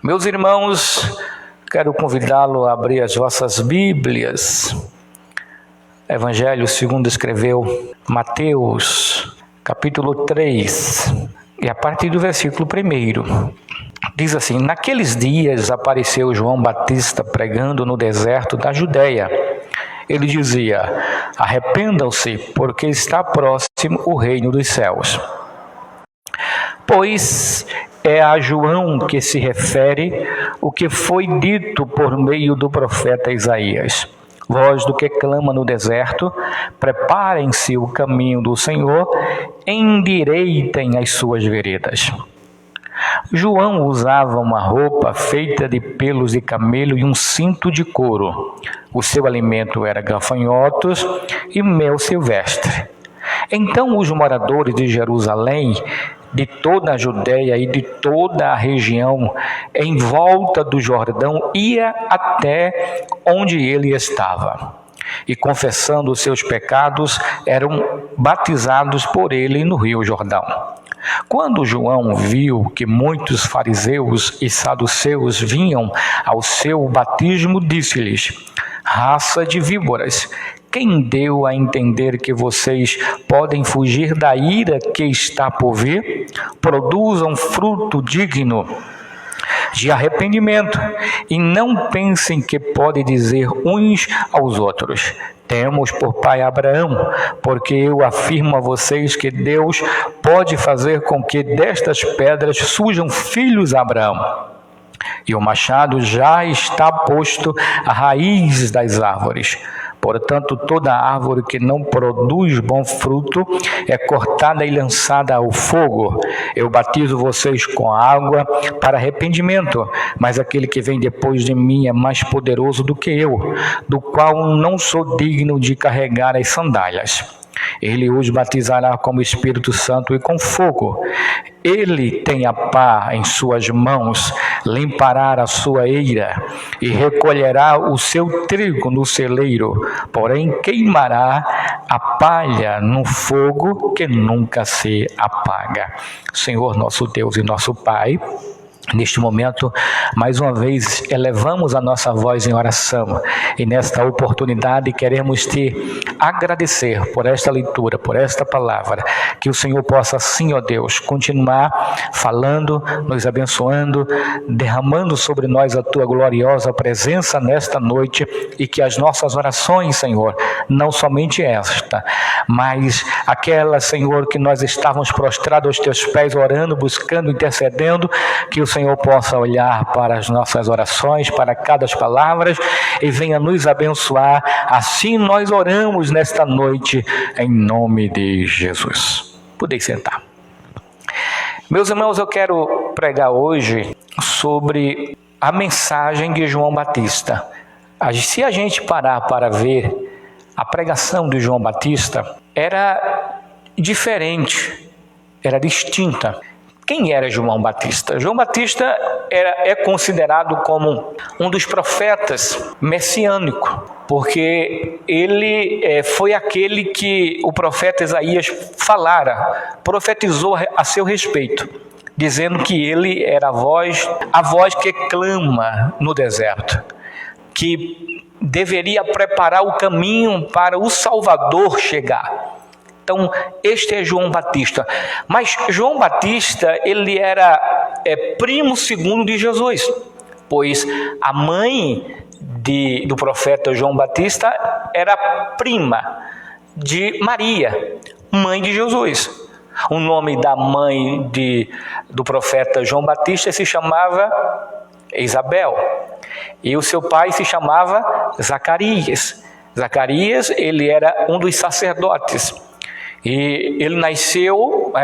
Meus irmãos, quero convidá-lo a abrir as vossas Bíblias. Evangelho segundo escreveu Mateus, capítulo 3, e a partir do versículo 1. Diz assim: naqueles dias apareceu João Batista pregando no deserto da Judéia. Ele dizia: arrependam-se, porque está próximo o reino dos céus. Pois é a João que se refere o que foi dito por meio do profeta Isaías. Voz do que clama no deserto: preparem-se o caminho do Senhor, endireitem as suas veredas. João usava uma roupa feita de pelos de camelo e um cinto de couro. O seu alimento era gafanhotos e mel silvestre. Então os moradores de Jerusalém, de toda a Judéia e de toda a região em volta do Jordão, ia até onde ele estava. E confessando os seus pecados, eram batizados por ele no rio Jordão. Quando João viu que muitos fariseus e saduceus vinham ao seu batismo, disse-lhes: raça de víboras, quem deu a entender que vocês podem fugir da ira que está por vir? Produzam fruto digno de arrependimento, e não pensem que pode dizer uns aos outros: temos por pai Abraão, porque eu afirmo a vocês que Deus pode fazer com que destas pedras surjam filhos a Abraão. E o machado já está posto à raiz das árvores. Portanto, toda árvore que não produz bom fruto é cortada e lançada ao fogo. Eu batizo vocês com água para arrependimento, mas aquele que vem depois de mim é mais poderoso do que eu, do qual não sou digno de carregar as sandálias. Ele os batizará com o Espírito Santo e com fogo. Ele tem a pá em suas mãos, limpará a sua eira e recolherá o seu trigo no celeiro, porém queimará a palha no fogo que nunca se apaga. Senhor nosso Deus e nosso Pai, neste momento, mais uma vez, elevamos a nossa voz em oração e nesta oportunidade queremos te agradecer por esta leitura, por esta palavra, que o Senhor possa, sim, ó Deus, continuar falando, nos abençoando, derramando sobre nós a tua gloriosa presença nesta noite e que as nossas orações, Senhor, não somente esta, mas aquela, Senhor, que nós estávamos prostrados aos teus pés, orando, buscando, intercedendo, que o Senhor possa olhar para as nossas orações, para cada palavra e venha nos abençoar. Assim nós oramos nesta noite, em nome de Jesus. Podem sentar. Meus irmãos, eu quero pregar hoje sobre a mensagem de João Batista. Se a gente parar para ver, a pregação de João Batista era diferente, era distinta. Quem era João Batista? João Batista é considerado como um dos profetas messiânicos, porque ele foi aquele que o profeta Isaías profetizou a seu respeito, dizendo que ele era a voz que clama no deserto, que deveria preparar o caminho para o Salvador chegar. Então, este é João Batista. Mas João Batista, ele era primo segundo de Jesus, pois a mãe do profeta João Batista era prima de Maria, mãe de Jesus. O nome da mãe do profeta João Batista se chamava Isabel, e o seu pai se chamava Zacarias. Zacarias, ele era um dos sacerdotes. E ele nasceu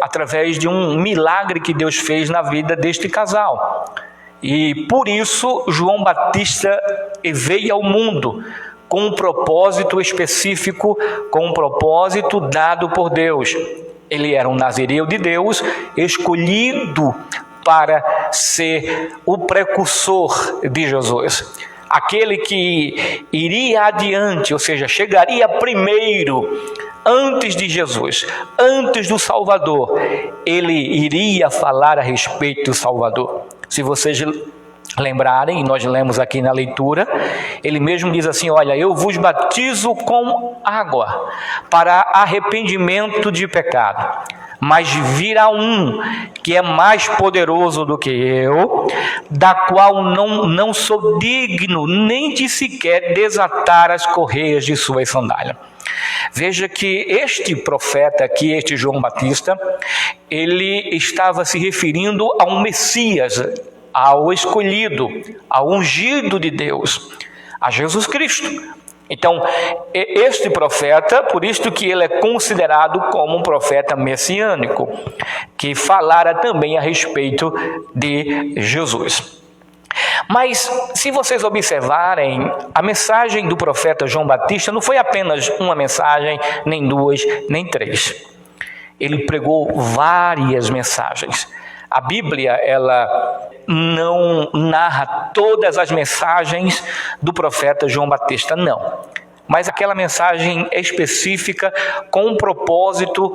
através de um milagre que Deus fez na vida deste casal. E por isso João Batista veio ao mundo com um propósito específico, com um propósito dado por Deus. Ele era um nazireu de Deus, escolhido para ser o precursor de Jesus. Aquele que iria adiante, ou seja, chegaria primeiro, antes de Jesus, antes do Salvador, ele iria falar a respeito do Salvador. Se vocês lembrarem, e nós lemos aqui na leitura, ele mesmo diz assim: olha, eu vos batizo com água para arrependimento de pecado, mas virá um que é mais poderoso do que eu, da qual não sou digno nem de sequer desatar as correias de suas sandálias. Veja que este profeta aqui, este João Batista, ele estava se referindo a um Messias, ao escolhido, ao ungido de Deus, a Jesus Cristo. Então, este profeta, por isso que ele é considerado como um profeta messiânico, que falara também a respeito de Jesus. Mas, se vocês observarem, a mensagem do profeta João Batista não foi apenas uma mensagem, nem duas, nem três. Ele pregou várias mensagens. A Bíblia, ela não narra todas as mensagens do profeta João Batista, não. Mas aquela mensagem específica com um propósito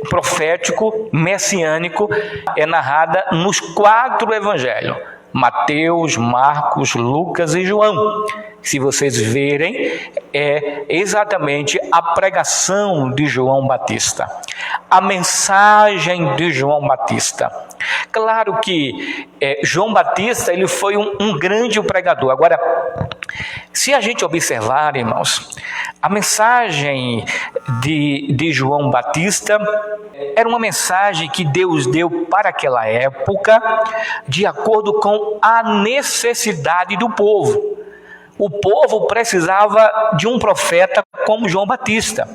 profético, messiânico, é narrada nos 4 evangelhos: Mateus, Marcos, Lucas e João. Se vocês verem, é exatamente a pregação de João Batista, a mensagem de João Batista. Claro que João Batista ele foi um grande pregador. Agora, se a gente observar, irmãos, a mensagem de João Batista era uma mensagem que Deus deu para aquela época, de acordo com a necessidade do povo. O povo precisava de um profeta como João Batista.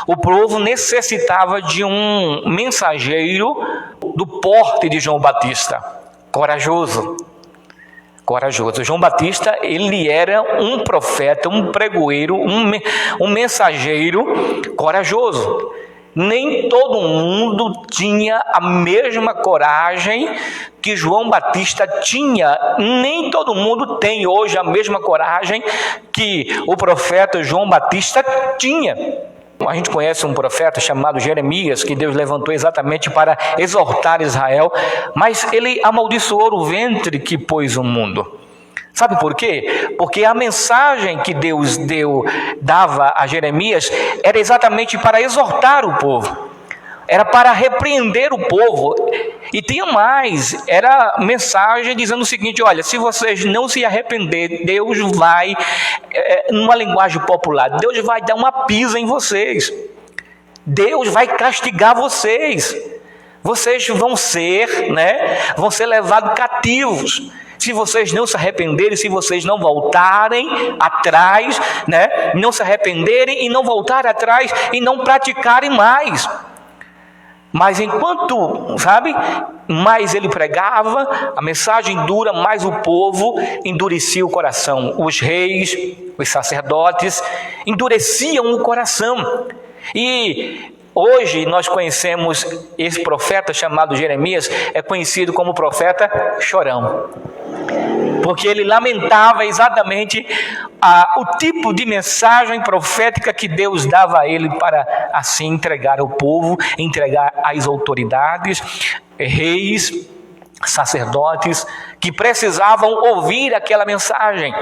O povo necessitava de um mensageiro do porte de João Batista, corajoso. João Batista, ele era um profeta, um pregoeiro, um mensageiro corajoso. Nem todo mundo tinha a mesma coragem que João Batista tinha. Nem todo mundo tem hoje a mesma coragem que o profeta João Batista tinha. A gente conhece um profeta chamado Jeremias, que Deus levantou exatamente para exortar Israel, mas ele amaldiçoou o ventre que pôs o mundo. Sabe por quê? Porque a mensagem que Deus dava a Jeremias era exatamente para exortar o povo, era para repreender o povo. E tinha mais, era mensagem dizendo o seguinte: olha, se vocês não se arrepender, Deus vai, numa linguagem popular, Deus vai dar uma pisa em vocês, Deus vai castigar vocês, vocês vão ser levados cativos. Se vocês não se arrependerem, se vocês não voltarem atrás, não se arrependerem e não voltarem atrás e não praticarem mais. Mas enquanto, mais ele pregava, a mensagem dura, mais o povo endurecia o coração. Os reis, os sacerdotes, endureciam o coração. E hoje nós conhecemos esse profeta chamado Jeremias, é conhecido como profeta chorão, porque ele lamentava exatamente o tipo de mensagem profética que Deus dava a ele para assim entregar ao povo, entregar às autoridades, reis, sacerdotes, que precisavam ouvir aquela mensagem.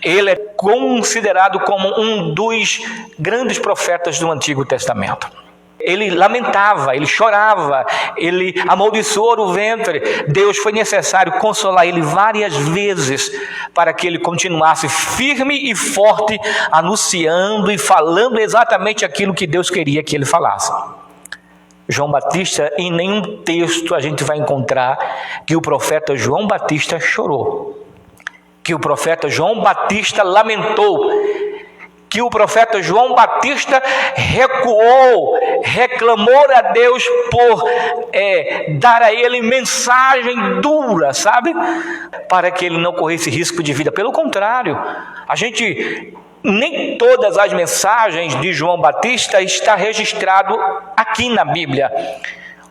Ele é considerado como um dos grandes profetas do Antigo Testamento. Ele lamentava, ele chorava, ele amaldiçoou o ventre. Deus foi necessário consolar ele várias vezes para que ele continuasse firme e forte, anunciando e falando exatamente aquilo que Deus queria que ele falasse. João Batista, em nenhum texto a gente vai encontrar que o profeta João Batista chorou, que o profeta João Batista lamentou, que o profeta João Batista recuou, reclamou a Deus por dar a ele mensagem dura, para que ele não corresse risco de vida. Pelo contrário, nem todas as mensagens de João Batista está registrado aqui na Bíblia.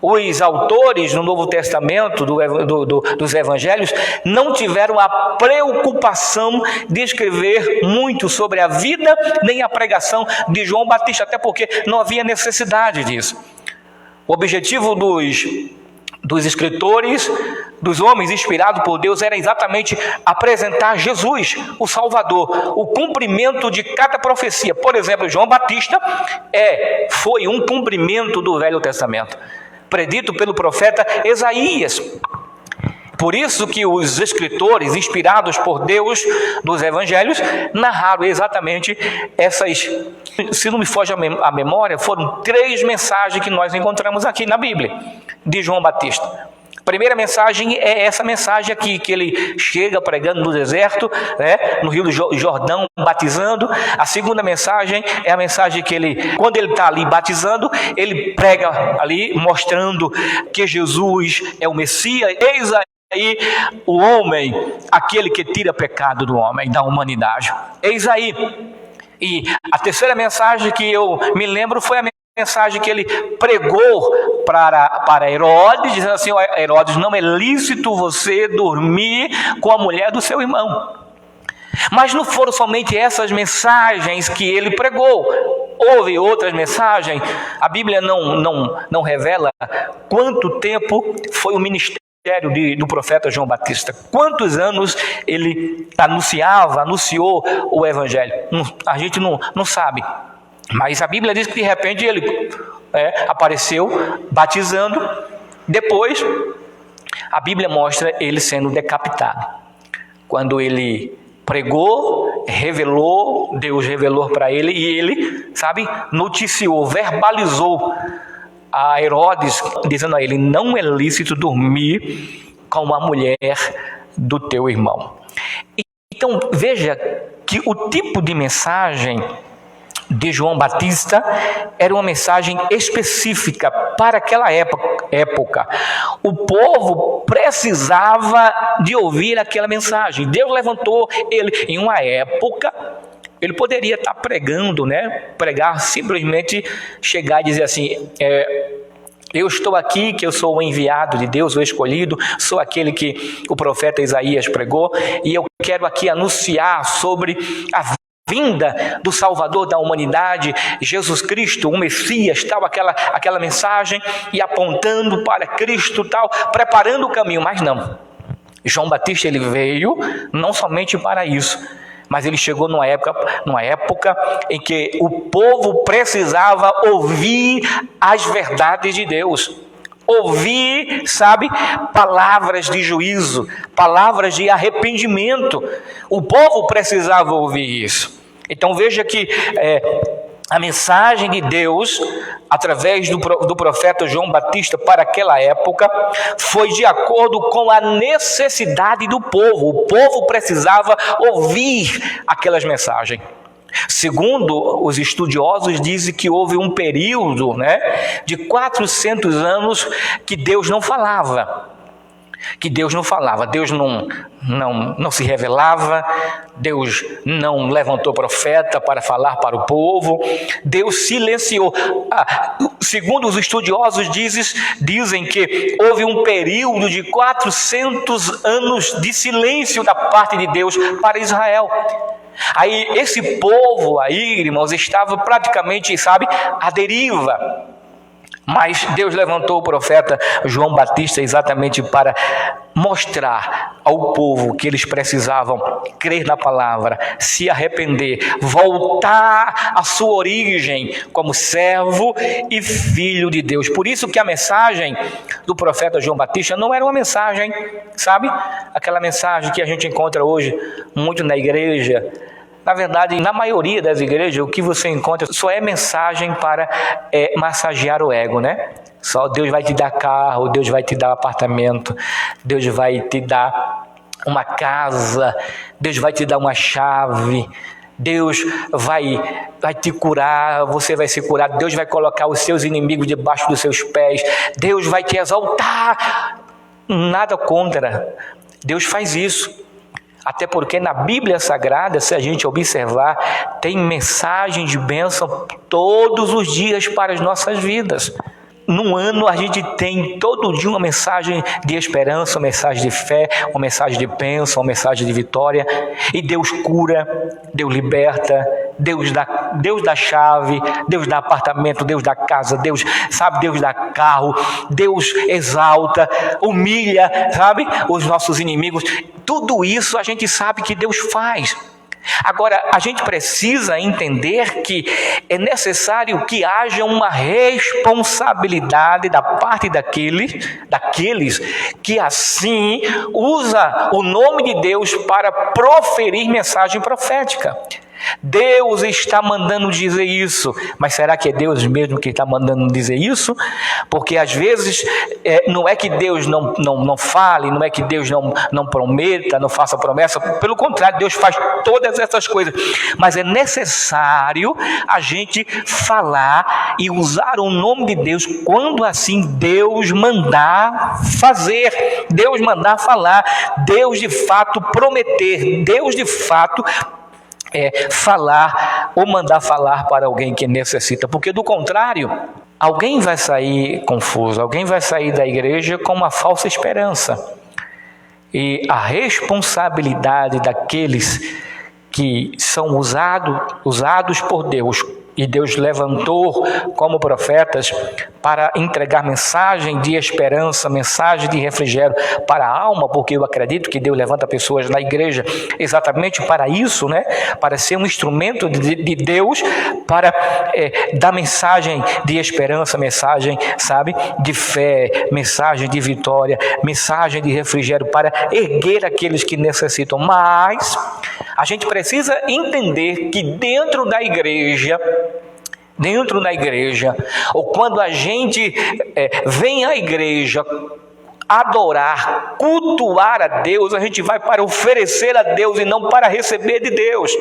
Os autores no Novo Testamento, dos Evangelhos, não tiveram a preocupação de escrever muito sobre a vida, nem a pregação de João Batista, até porque não havia necessidade disso. O objetivo dos escritores, dos homens inspirados por Deus, era exatamente apresentar Jesus, o Salvador, o cumprimento de cada profecia. Por exemplo, João Batista foi um cumprimento do Velho Testamento, predito pelo profeta Isaías. Por isso que os escritores, inspirados por Deus dos evangelhos, narraram exatamente essas, se não me foge a memória, foram 3 mensagens que nós encontramos aqui na Bíblia, de João Batista. A primeira mensagem é essa mensagem aqui, que ele chega pregando no deserto, no Rio do Jordão, batizando. A segunda mensagem é a mensagem que ele, quando ele está ali batizando, ele prega ali, mostrando que Jesus é o Messias. Eis aí o homem, aquele que tira pecado do homem, da humanidade. Eis aí. E a terceira mensagem que eu me lembro foi a mensagem que ele pregou para Herodes, dizendo assim: Herodes, não é lícito você dormir com a mulher do seu irmão. Mas não foram somente essas mensagens que ele pregou. Houve outras mensagens. A Bíblia não revela quanto tempo foi o ministério do profeta João Batista, quantos anos ele anunciou o evangelho. A gente não sabe, mas a Bíblia diz que de repente ele apareceu batizando. Depois a Bíblia mostra ele sendo decapitado. Quando ele pregou, Deus revelou para ele, e ele, noticiou, verbalizou a Herodes, dizendo a ele: não é lícito dormir com uma mulher do teu irmão. Então veja que o tipo de mensagem de João Batista era uma mensagem específica para aquela época. O povo precisava de ouvir aquela mensagem. Deus levantou ele em uma época. Ele poderia estar pregando, pregar, simplesmente chegar e dizer assim: eu estou aqui, que eu sou o enviado de Deus, o escolhido, sou aquele que o profeta Isaías pregou, e eu quero aqui anunciar sobre a vinda do Salvador da humanidade, Jesus Cristo, o Messias, tal, aquela mensagem, e apontando para Cristo, tal, preparando o caminho. Mas não, João Batista, ele veio não somente para isso, mas ele chegou numa época em que o povo precisava ouvir as verdades de Deus. Ouvir, palavras de juízo, palavras de arrependimento. O povo precisava ouvir isso. Então veja que a mensagem de Deus, através do profeta João Batista para aquela época, foi de acordo com a necessidade do povo. O povo precisava ouvir aquelas mensagens. Segundo os estudiosos, dizem que houve um período de 400 anos que Deus não falava. Deus não se revelava, Deus não levantou profeta para falar para o povo, Deus silenciou. Segundo os estudiosos dizem que houve um período de 400 anos de silêncio da parte de Deus para Israel. Aí esse povo aí, irmãos, estava praticamente, à deriva. Mas Deus levantou o profeta João Batista exatamente para mostrar ao povo que eles precisavam crer na palavra, se arrepender, voltar à sua origem como servo e filho de Deus. Por isso que a mensagem do profeta João Batista não era uma mensagem, aquela mensagem que a gente encontra hoje muito na igreja. Na verdade, na maioria das igrejas, o que você encontra só é mensagem para massagear o ego, Só Deus vai te dar carro, Deus vai te dar apartamento, Deus vai te dar uma casa, Deus vai te dar uma chave, Deus vai te curar, você vai ser curado, Deus vai colocar os seus inimigos debaixo dos seus pés, Deus vai te exaltar. Nada contra, Deus faz isso. Até porque na Bíblia Sagrada, se a gente observar, tem mensagem de bênção todos os dias para as nossas vidas. No ano a gente tem todo dia uma mensagem de esperança, uma mensagem de fé, uma mensagem de bênção, uma mensagem de vitória. E Deus cura, Deus liberta, Deus dá chave, Deus dá apartamento, Deus dá casa, Deus dá carro, Deus exalta, humilha, os nossos inimigos. Tudo isso a gente sabe que Deus faz. Agora, a gente precisa entender que é necessário que haja uma responsabilidade da parte daqueles que assim usa o nome de Deus para proferir mensagem profética. Deus está mandando dizer isso, mas será que é Deus mesmo que está mandando dizer isso? Porque às vezes não é que Deus não fale, não é que Deus não prometa, não faça promessa, pelo contrário, Deus faz todas essas coisas, mas é necessário a gente falar e usar o nome de Deus quando assim Deus mandar fazer, Deus mandar falar, Deus de fato prometer, Deus de fato falar ou mandar falar para alguém que necessita, porque do contrário, alguém vai sair confuso, alguém vai sair da igreja com uma falsa esperança. E a responsabilidade daqueles que são usados por Deus, e Deus levantou como profetas para entregar mensagem de esperança, mensagem de refrigério para a alma, porque eu acredito que Deus levanta pessoas na igreja exatamente para isso, para ser um instrumento de Deus, para dar mensagem de esperança, mensagem, de fé, mensagem de vitória, mensagem de refrigério, para erguer aqueles que necessitam. Mas a gente precisa entender que dentro da igreja, ou quando a gente vem à igreja adorar, cultuar a Deus, a gente vai para oferecer a Deus e não para receber de Deus.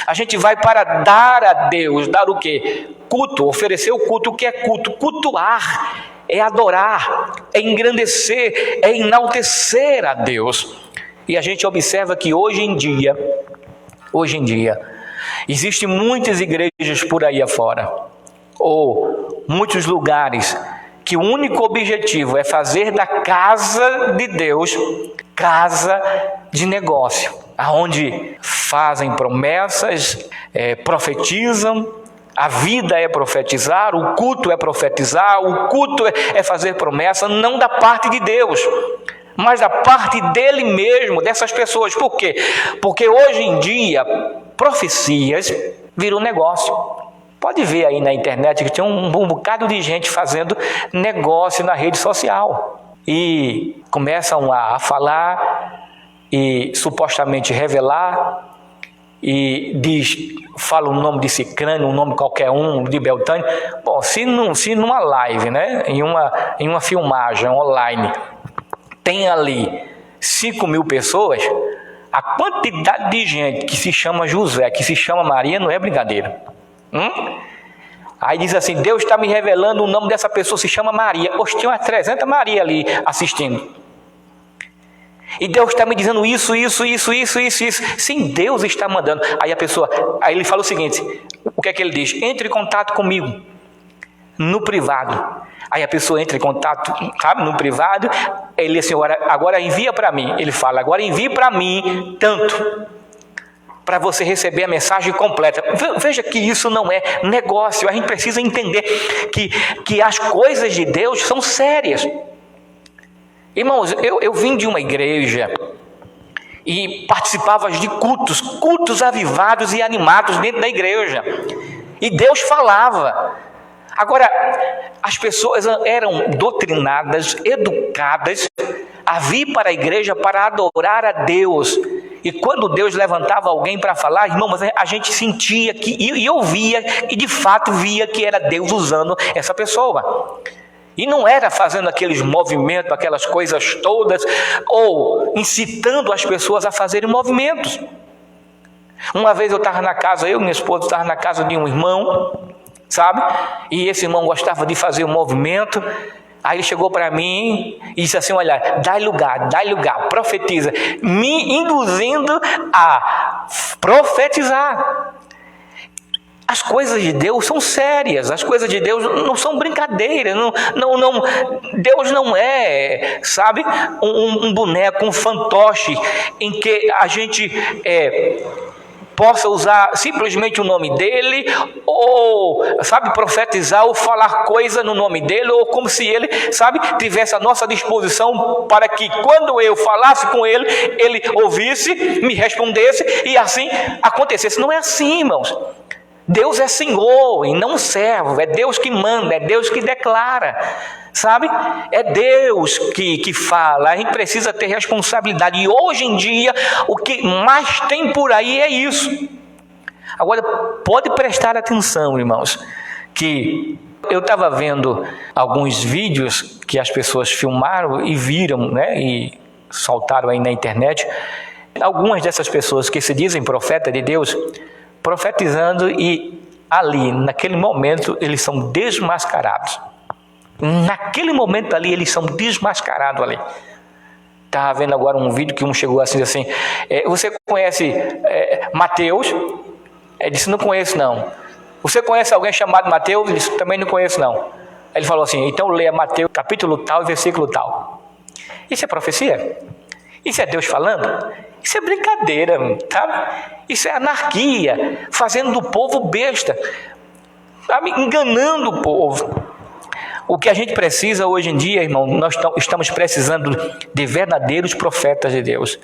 A gente vai para dar a Deus, dar o quê? Culto, oferecer o culto. O que é culto? Cultuar, é adorar, é engrandecer, é enaltecer a Deus. E a gente observa que hoje em dia, existem muitas igrejas por aí afora, ou muitos lugares, que o único objetivo é fazer da casa de Deus casa de negócio, aonde fazem promessas, profetizam. A vida é profetizar, o culto é profetizar, o culto é fazer promessa, não da parte de Deus, mas da parte dele mesmo, dessas pessoas. Por quê? Porque hoje em dia, profecias viram negócio. Pode ver aí na internet que tem um bocado de gente fazendo negócio na rede social. E começam a falar e supostamente revelar, e fala o nome de Cicrano, um nome qualquer de Beltrano. Bom, se numa live, em uma filmagem online, tem ali 5.000 pessoas, a quantidade de gente que se chama José, que se chama Maria, não é brincadeira. Aí diz assim: Deus está me revelando o nome dessa pessoa, se chama Maria. Poxa, tinha umas 300 Maria ali assistindo. E Deus está me dizendo isso. Sim, Deus está mandando. Aí ele fala o seguinte: o que é que ele diz? Entre em contato comigo no privado. Aí a pessoa entra em contato, no privado. Ele diz assim: agora envia para mim. Ele fala: agora envie para mim tanto, para você receber a mensagem completa. Veja que isso não é negócio. A gente precisa entender que as coisas de Deus são sérias. Irmãos, eu vim de uma igreja e participava de cultos avivados e animados dentro da igreja. E Deus falava. Agora, as pessoas eram doutrinadas, educadas a vir para a igreja para adorar a Deus. E quando Deus levantava alguém para falar, irmãos, a gente sentia e ouvia, e de fato via que era Deus usando essa pessoa. E não era fazendo aqueles movimentos, aquelas coisas todas, ou incitando as pessoas a fazerem movimentos. Uma vez eu e minha esposa estávamos na casa de um irmão, e esse irmão gostava de fazer um movimento. Aí ele chegou para mim e disse assim: olha, dá lugar, profetiza, me induzindo a profetizar. As coisas de Deus são sérias, as coisas de Deus não são brincadeira, Deus não é, um boneco, um fantoche, em que a gente possa usar simplesmente o nome dele, ou, sabe, profetizar ou falar coisa no nome dele, ou como se ele, sabe, tivesse à nossa disposição para que quando eu falasse com ele, ele ouvisse, me respondesse e assim acontecesse. Não é assim, irmãos. Deus é Senhor e não servo, é Deus que manda, é Deus que declara, sabe? É Deus que fala, a gente precisa ter responsabilidade. E hoje em dia, o que mais tem por aí é isso. Agora, pode prestar atenção, irmãos, que eu estava vendo alguns vídeos que as pessoas filmaram e viram, né, e soltaram aí na internet. Algumas dessas pessoas que se dizem profeta de Deus, profetizando, e ali, naquele momento, eles são desmascarados. Naquele momento ali, eles são desmascarados ali. Estava vendo agora um vídeo que um chegou assim, você conhece Mateus? Ele disse, não conheço não. Você conhece alguém chamado Mateus? Ele disse, também não conheço não. Ele falou assim, então leia Mateus capítulo tal e versículo tal. Isso é profecia? Isso é Deus falando? Isso é brincadeira, tá? Isso é anarquia, fazendo do povo besta, sabe? Enganando o povo. O que a gente precisa hoje em dia, irmão, nós estamos precisando de verdadeiros profetas de Deus,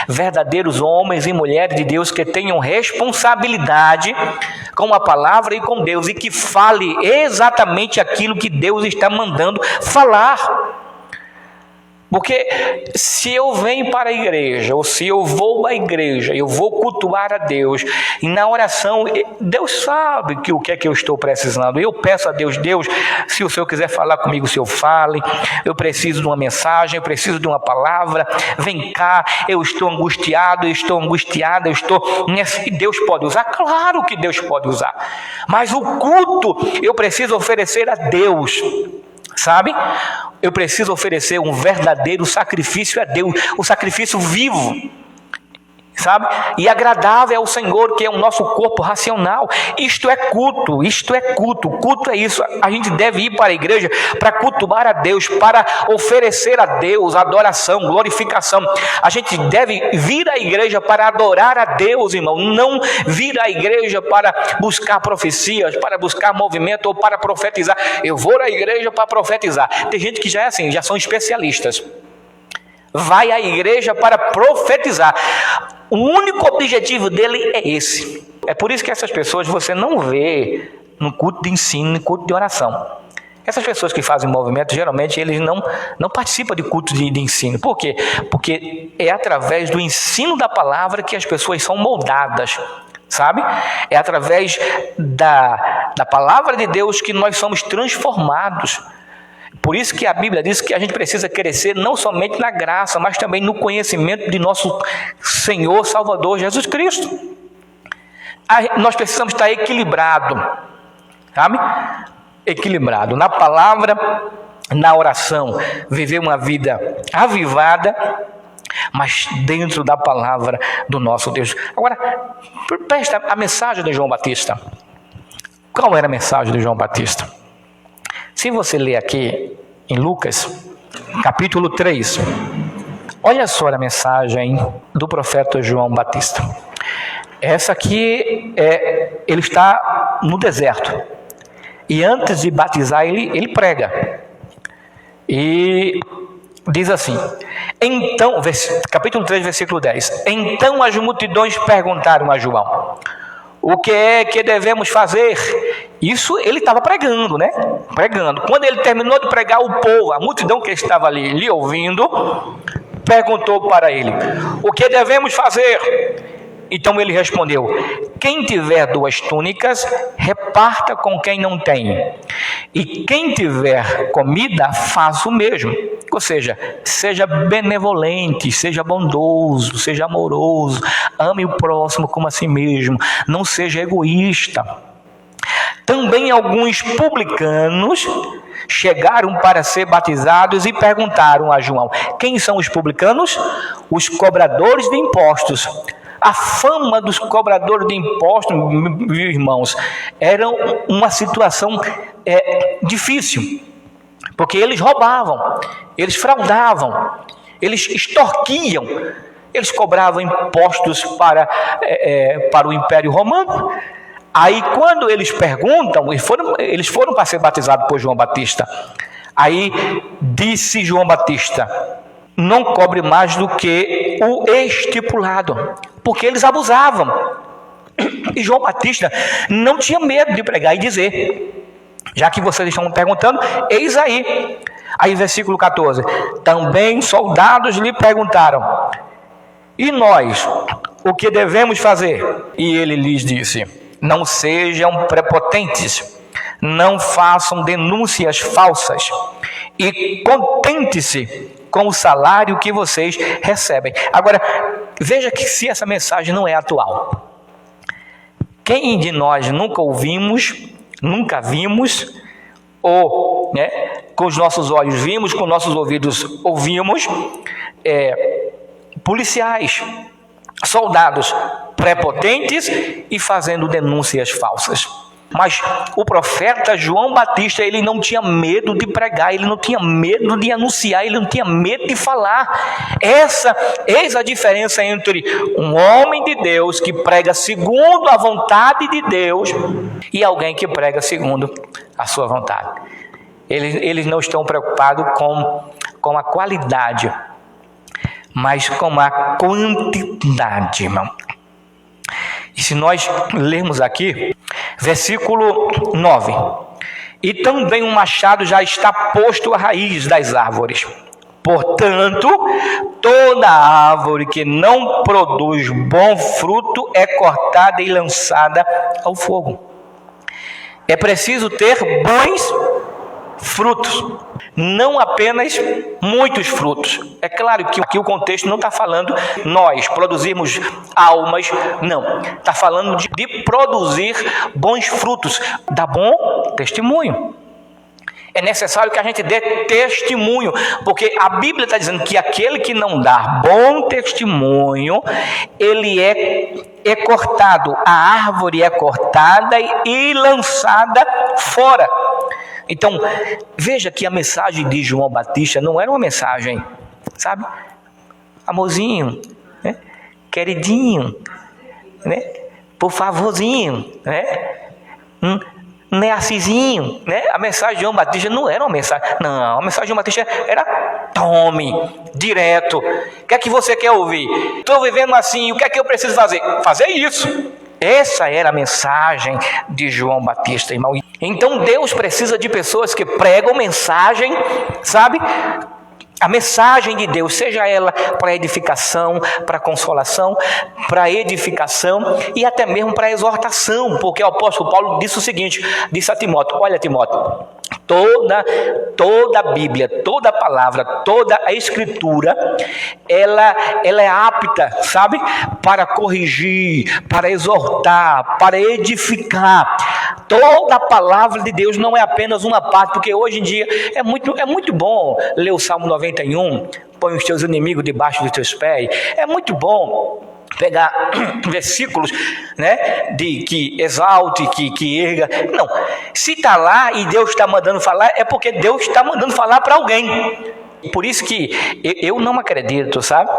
verdadeiros homens e mulheres de Deus que tenham responsabilidade com a palavra e com Deus e que fale exatamente aquilo que Deus está mandando falar. Porque se eu venho para a igreja, ou se eu vou à igreja, eu vou cultuar a Deus, e na oração, Deus sabe o que é que eu estou precisando. Eu peço a Deus, Deus, se o Senhor quiser falar comigo, o Senhor fale. Eu preciso de uma mensagem, eu preciso de uma palavra. Vem cá, eu estou angustiado, eu estou angustiada, e Deus pode usar? Claro que Deus pode usar. Mas o culto eu preciso oferecer a Deus. Sabe? Eu preciso oferecer um verdadeiro sacrifício a Deus, o sacrifício vivo, sabe? E agradável ao Senhor, que é o nosso corpo racional. Isto é culto, culto é isso. A gente deve ir para a igreja para cultuar a Deus, para oferecer a Deus adoração, glorificação. A gente deve vir à igreja para adorar a Deus, irmão, não vir à igreja para buscar profecias, para buscar movimento ou para profetizar. Eu vou à igreja para profetizar. Tem gente que já é assim, já são especialistas. Vai à igreja para profetizar. O único objetivo dele é esse. É por isso que essas pessoas você não vê no culto de ensino, no culto de oração. Essas pessoas que fazem movimento, geralmente, eles não participam de culto de ensino. Por quê? Porque é através do ensino da palavra que as pessoas são moldadas, sabe? É através da palavra de Deus que nós somos transformados. Por isso que a Bíblia diz que a gente precisa crescer não somente na graça, mas também no conhecimento de nosso Senhor Salvador Jesus Cristo. Nós precisamos estar equilibrado, sabe? Equilibrado na palavra, na oração, viver uma vida avivada, mas dentro da palavra do nosso Deus. Agora, presta a mensagem de João Batista. Qual era a mensagem de João Batista? Se você ler aqui em Lucas, capítulo 3, olha só a mensagem do profeta João Batista. Essa aqui, ele está no deserto. E antes de batizar, ele prega. E diz assim, então, capítulo 3, versículo 10. Então as multidões perguntaram a João, o que é que devemos fazer? Isso ele estava pregando, né? Pregando. Quando ele terminou de pregar, o povo, a multidão que estava ali lhe ouvindo, perguntou para ele, o que devemos fazer? Então ele respondeu, quem tiver 2 túnicas, reparta com quem não tem. E quem tiver comida, faça o mesmo. Ou seja, seja benevolente, seja bondoso, seja amoroso, ame o próximo como a si mesmo, não seja egoísta. Também alguns publicanos chegaram para ser batizados e perguntaram a João, quem são os publicanos? Os cobradores de impostos. A fama dos cobradores de impostos, meus irmãos, era uma situação difícil, porque eles roubavam, eles fraudavam, eles extorquiam, Eles cobravam impostos para o Império Romano. Aí quando eles perguntam, eles foram para ser batizados por João Batista. Aí disse João Batista: não cobre mais do que o estipulado, porque eles abusavam. E João Batista não tinha medo de pregar e dizer: já que vocês estão me perguntando, eis aí. Aí versículo 14: também soldados lhe perguntaram: e nós, o que devemos fazer? E ele lhes disse: não sejam prepotentes, não façam denúncias falsas, e contente-se com o salário que vocês recebem. Agora, veja que se essa mensagem não é atual. Quem de nós nunca ouvimos, nunca vimos, ou com os nossos olhos vimos, com nossos ouvidos ouvimos, policiais, soldados prepotentes e fazendo denúncias falsas? Mas o profeta João Batista, ele não tinha medo de pregar, ele não tinha medo de anunciar, ele não tinha medo de falar. Eis a diferença entre um homem de Deus que prega segundo a vontade de Deus e alguém que prega segundo a sua vontade. Eles não estão preocupados com a qualidade, mas com a quantidade, irmão. E se nós lermos aqui, versículo 9: e também um machado já está posto à raiz das árvores. Portanto, toda árvore que não produz bom fruto é cortada e lançada ao fogo. É preciso ter bons frutos, não apenas muitos frutos. É claro que aqui o contexto não está falando nós produzirmos almas, não. Está falando de produzir bons frutos, dar bom testemunho. É necessário que a gente dê testemunho, porque a Bíblia está dizendo que aquele que não dá bom testemunho, ele é cortado, a árvore é cortada e lançada fora. Então, veja que a mensagem de João Batista não era uma mensagem, sabe, amorzinho, queridinho, por favorzinho, Assisinho, A mensagem de João Batista não era uma mensagem, não, a mensagem de João Batista era tome, direto. O que é que você quer ouvir? Estou vivendo assim, o que é que eu preciso fazer? Fazer isso. Essa era a mensagem de João Batista, irmão. Então Deus precisa de pessoas que pregam mensagem, sabe? A mensagem de Deus, seja ela para edificação, para consolação, para edificação e até mesmo para exortação, porque o apóstolo Paulo disse o seguinte, disse a Timóteo: olha, Timóteo, toda a Bíblia, toda a palavra, toda a Escritura, ela é apta, sabe, para corrigir, para exortar, para edificar. Toda a palavra de Deus, não é apenas uma parte, porque hoje em dia é muito bom ler o Salmo 91, põe os teus inimigos debaixo dos teus pés. É muito bom pegar versículos, de que exalte, que erga. Não, se está lá e Deus está mandando falar, é porque Deus está mandando falar para alguém. Por isso que eu não acredito, sabe,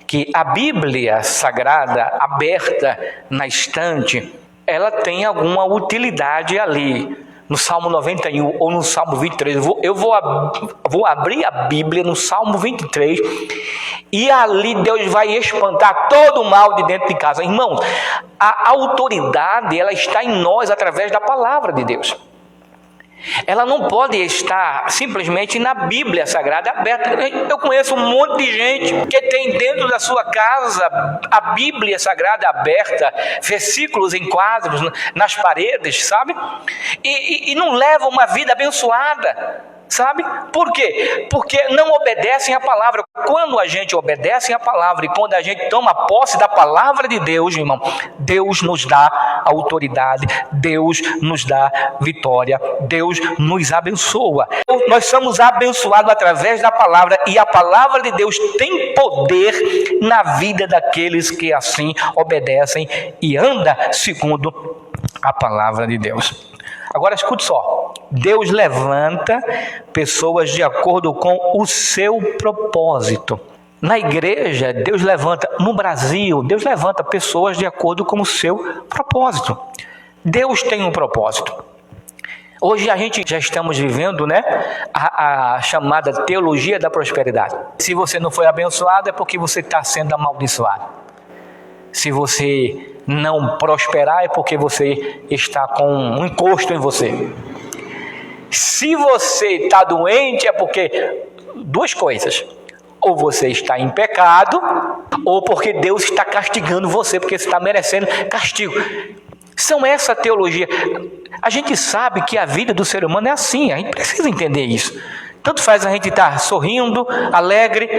que a Bíblia Sagrada aberta na estante, ela tem alguma utilidade ali no Salmo 91 ou no Salmo 23. Eu vou abrir a Bíblia no Salmo 23 e ali Deus vai espantar todo o mal de dentro de casa. Irmãos, a autoridade, ela está em nós através da palavra de Deus. Ela não pode estar simplesmente na Bíblia Sagrada aberta. Eu conheço um monte de gente que tem dentro da sua casa a Bíblia Sagrada aberta, versículos em quadros nas paredes, sabe? E não leva uma vida abençoada, sabe? Por quê? Porque não obedecem à palavra. Quando a gente obedece à palavra e quando a gente toma posse da palavra de Deus, irmão, Deus nos dá autoridade, Deus nos dá vitória, Deus nos abençoa. Nós somos abençoados através da palavra e a palavra de Deus tem poder na vida daqueles que assim obedecem e andam segundo a palavra de Deus. Agora escute só, Deus levanta pessoas de acordo com o seu propósito. Na igreja, Deus levanta, no Brasil, Deus levanta pessoas de acordo com o seu propósito. Deus tem um propósito. Hoje a gente já estamos vivendo, a chamada teologia da prosperidade. Se você não foi abençoado, é porque você está sendo amaldiçoado. Se você não prosperar, é porque você está com um encosto em você. Se você está doente, é porque duas coisas: ou você está em pecado, ou porque Deus está castigando você, porque você está merecendo castigo. São essa teologia. A gente sabe que a vida do ser humano é assim, a gente precisa entender isso. Tanto faz a gente estar sorrindo, alegre,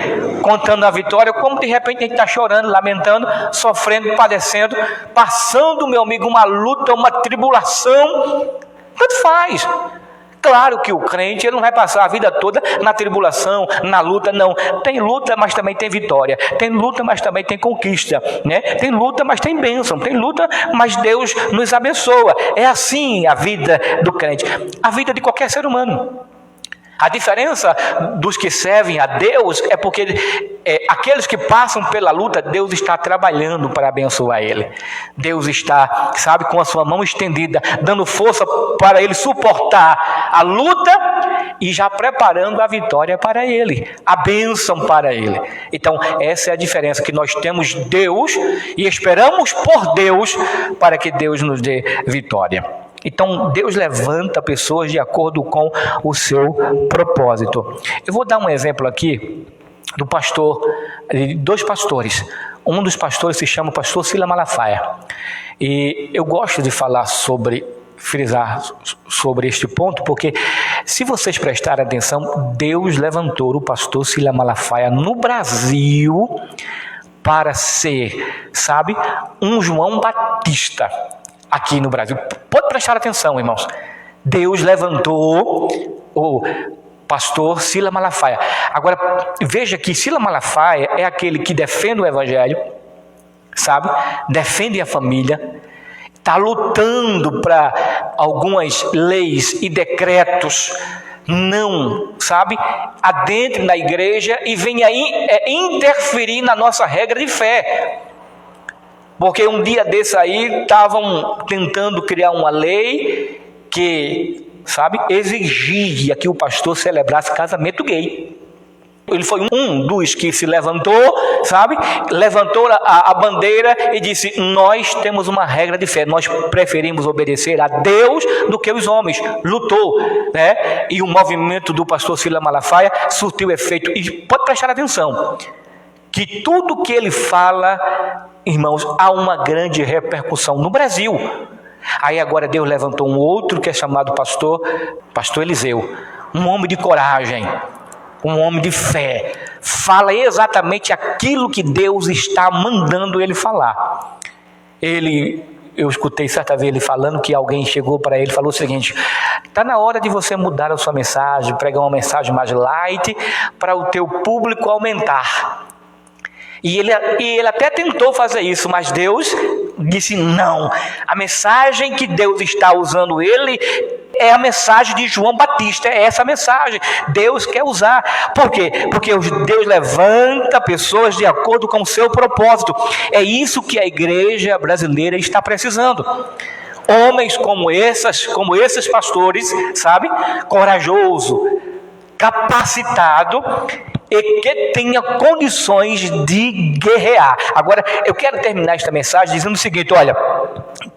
contando a vitória, como de repente a gente está chorando, lamentando, sofrendo, padecendo, passando, meu amigo, uma luta, uma tribulação. Tanto faz. Claro que o crente ele não vai passar a vida toda na tribulação, na luta, não. Tem luta, mas também tem vitória. Tem luta, mas também tem conquista, Tem luta, mas tem bênção. Tem luta, mas Deus nos abençoa. É assim a vida do crente. A vida de qualquer ser humano. A diferença dos que servem a Deus é porque aqueles que passam pela luta, Deus está trabalhando para abençoar ele. Deus está, com a sua mão estendida, dando força para ele suportar a luta e já preparando a vitória para ele, a bênção para ele. Então, essa é a diferença, que nós temos Deus e esperamos por Deus para que Deus nos dê vitória. Então, Deus levanta pessoas de acordo com o seu propósito. Eu vou dar um exemplo aqui do pastor, de dois pastores. Um dos pastores se chama pastor Sila Malafaia. E eu gosto de frisar sobre este ponto, porque se vocês prestarem atenção, Deus levantou o pastor Sila Malafaia no Brasil para ser, um João Batista. Aqui no Brasil. Pode prestar atenção, irmãos. Deus levantou o pastor Sila Malafaia. Agora, veja que Sila Malafaia é aquele que defende o evangelho, defende a família, está lutando para algumas leis e decretos não, adentre na igreja e venha interferir na nossa regra de fé. Porque um dia desse aí estavam tentando criar uma lei que, exigia que o pastor celebrasse casamento gay. Ele foi um dos que se levantou, levantou a bandeira e disse: nós temos uma regra de fé, nós preferimos obedecer a Deus do que os homens. Lutou, E o movimento do pastor Sila Malafaia surtiu efeito. E pode prestar atenção, que tudo que ele fala, irmãos, há uma grande repercussão no Brasil. Aí agora Deus levantou um outro que é chamado pastor Eliseu, um homem de coragem, um homem de fé, fala exatamente aquilo que Deus está mandando ele falar. Eu escutei certa vez ele falando que alguém chegou para ele e falou o seguinte: está na hora de você mudar a sua mensagem, pregar uma mensagem mais light para o teu público aumentar. E ele até tentou fazer isso, mas Deus disse não. A mensagem que Deus está usando ele é a mensagem de João Batista. É essa mensagem. Deus quer usar. Por quê? Porque Deus levanta pessoas de acordo com o seu propósito. É isso que a igreja brasileira está precisando. Homens como esses pastores, corajoso, capacitado e que tenha condições de guerrear. Agora, eu quero terminar esta mensagem dizendo o seguinte: olha,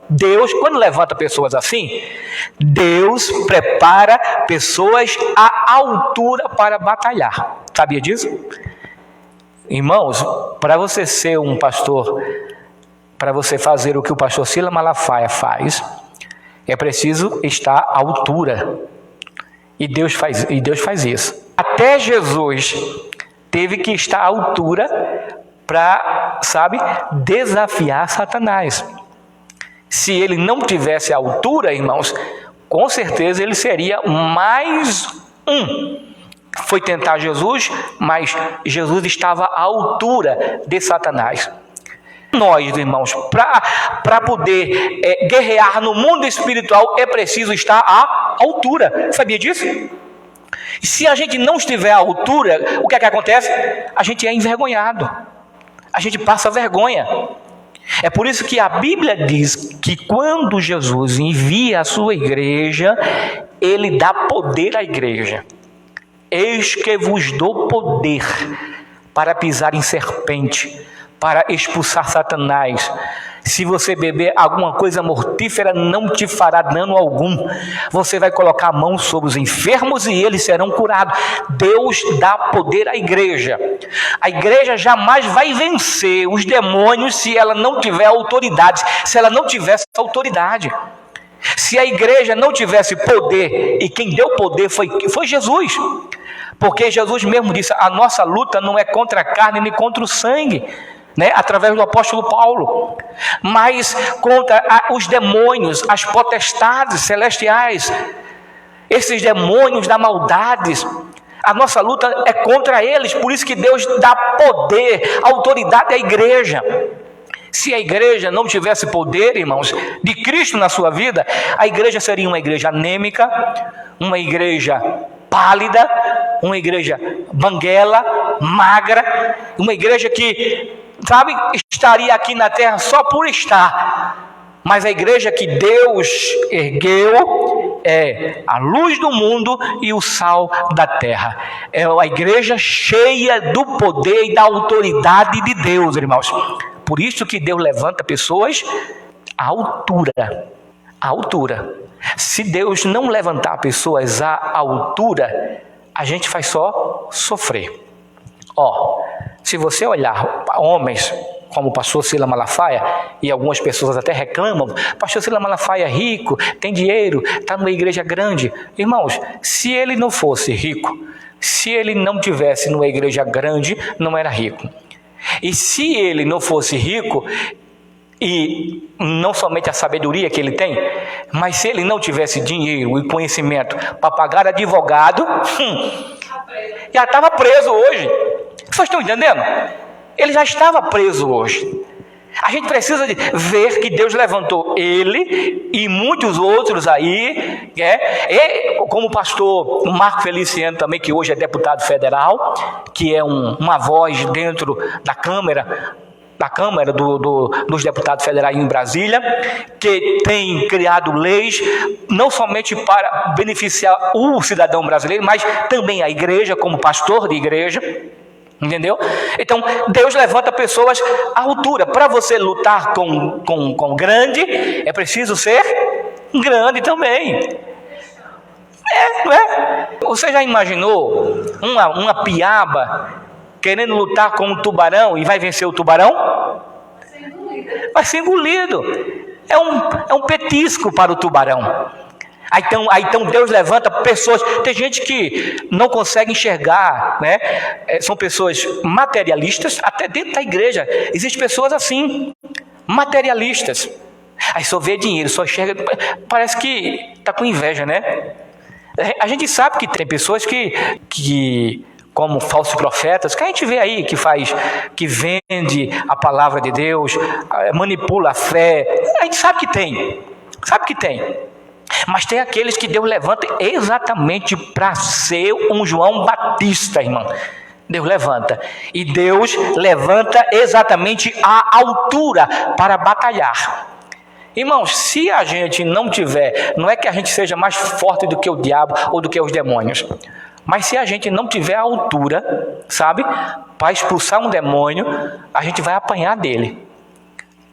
Deus, quando levanta pessoas assim, Deus prepara pessoas à altura para batalhar. Sabia disso? Irmãos, para você ser um pastor, para você fazer o que o pastor Sila Malafaia faz, é preciso estar à altura. E Deus faz isso. Até Jesus teve que estar à altura para, desafiar Satanás. Se ele não tivesse a altura, irmãos, com certeza ele seria mais um. Foi tentar Jesus, mas Jesus estava à altura de Satanás. Nós, irmãos, para poder guerrear no mundo espiritual, é preciso estar à altura. Sabia disso? E se a gente não estiver à altura, o que é que acontece? A gente é envergonhado. A gente passa vergonha. É por isso que a Bíblia diz que quando Jesus envia a sua igreja, ele dá poder à igreja. Eis que vos dou poder para pisar em serpente, para expulsar Satanás. Se você beber alguma coisa mortífera, não te fará dano algum. Você vai colocar a mão sobre os enfermos e eles serão curados. Deus dá poder à igreja. A igreja jamais vai vencer os demônios se ela não tiver autoridade. Se ela não tivesse autoridade. Se a igreja não tivesse poder, e quem deu poder foi Jesus. Porque Jesus mesmo disse, a nossa luta não é contra a carne nem contra o sangue, né? Através do apóstolo Paulo, mas contra os demônios, as potestades celestiais, esses demônios da maldade. A nossa luta é contra eles, por isso que Deus dá poder, autoridade à igreja. Se a igreja não tivesse poder, irmãos, de Cristo na sua vida, a igreja seria uma igreja anêmica, uma igreja pálida, uma igreja banguela, magra, uma igreja que, sabe, estaria aqui na terra só por estar. Mas a igreja que Deus ergueu é a luz do mundo e o sal da terra. É a igreja cheia do poder e da autoridade de Deus, irmãos. Por isso que Deus levanta pessoas à altura. À altura. Se Deus não levantar pessoas à altura, a gente vai só sofrer. Se você olhar homens como o pastor Silas Malafaia, e algumas pessoas até reclamam, pastor Silas Malafaia é rico, tem dinheiro, está numa igreja grande. Irmãos, se ele não fosse rico, se ele não tivesse numa igreja grande, não era rico. E se ele não fosse rico, e não somente a sabedoria que ele tem, mas se ele não tivesse dinheiro e conhecimento para pagar advogado, já estava preso hoje. Vocês estão entendendo? Ele já estava preso hoje. A gente precisa de ver que Deus levantou ele e muitos outros aí, como o pastor Marco Feliciano também, que hoje é deputado federal, que é uma voz dentro da Câmara dos deputados federais em Brasília, que tem criado leis não somente para beneficiar o cidadão brasileiro, mas também a igreja, como pastor de igreja. Entendeu? Então Deus levanta pessoas à altura. Para você lutar com grande, é preciso ser grande também. Não é? Você já imaginou uma piaba querendo lutar com um tubarão e vai vencer o tubarão? Vai ser engolido. É um petisco para o tubarão. Então Deus levanta pessoas. Tem gente que não consegue enxergar, né? São pessoas materialistas. Até dentro da igreja existem pessoas assim, materialistas. Aí só vê dinheiro, só enxerga, parece que está com inveja, né? A gente sabe que tem pessoas que como falsos profetas, que a gente vê aí, que vende a palavra de Deus, manipula a fé. A gente sabe que tem. Mas tem aqueles que Deus levanta exatamente para ser um João Batista, irmão. Deus levanta. E Deus levanta exatamente à altura para batalhar. Irmãos, se a gente não tiver, não é que a gente seja mais forte do que o diabo ou do que os demônios, mas se a gente não tiver a altura, sabe, para expulsar um demônio, a gente vai apanhar dele.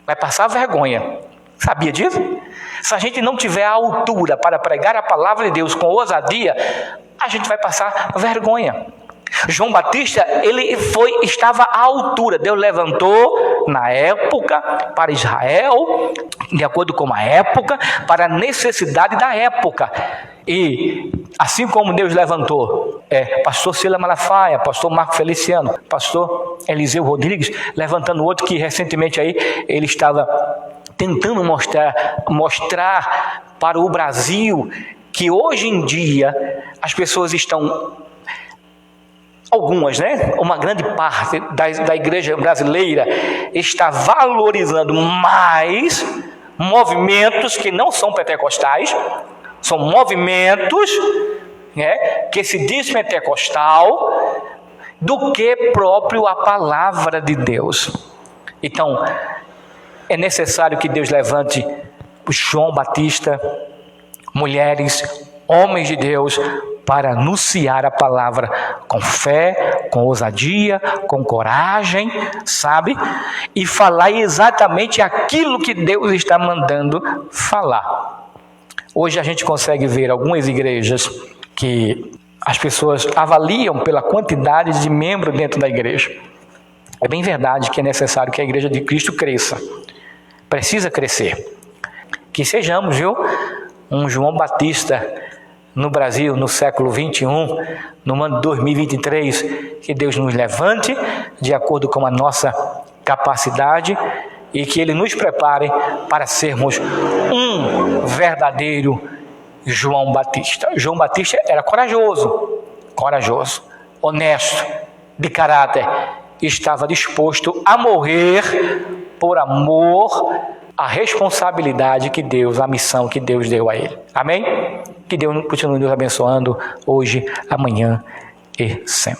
Vai passar vergonha. Sabia disso? Se a gente não tiver a altura para pregar a palavra de Deus com ousadia, a gente vai passar vergonha. João Batista, estava à altura. Deus levantou na época para Israel, de acordo com a época, para a necessidade da época. E assim como Deus levantou pastor Silas Malafaia, pastor Marco Feliciano, pastor Eliseu Rodrigues, levantando outro que recentemente aí ele estava tentando mostrar para o Brasil que hoje em dia as pessoas estão, algumas, né? Uma grande parte da igreja brasileira está valorizando mais movimentos que não são pentecostais, são movimentos que se diz pentecostal, do que próprio a palavra de Deus. Então, é necessário que Deus levante João Batista, mulheres, homens de Deus, para anunciar a palavra com fé, com ousadia, com coragem, sabe? E falar exatamente aquilo que Deus está mandando falar. Hoje a gente consegue ver algumas igrejas que as pessoas avaliam pela quantidade de membros dentro da igreja. É bem verdade que é necessário que a igreja de Cristo cresça. Precisa crescer. Que sejamos, um João Batista no Brasil, no século 21, no ano 2023, que Deus nos levante de acordo com a nossa capacidade e que Ele nos prepare para sermos um verdadeiro João Batista. João Batista era corajoso, honesto, de caráter, estava disposto a morrer por amor à responsabilidade que Deus, a missão que Deus deu a ele. Amém? Que Deus continue nos abençoando hoje, amanhã e sempre.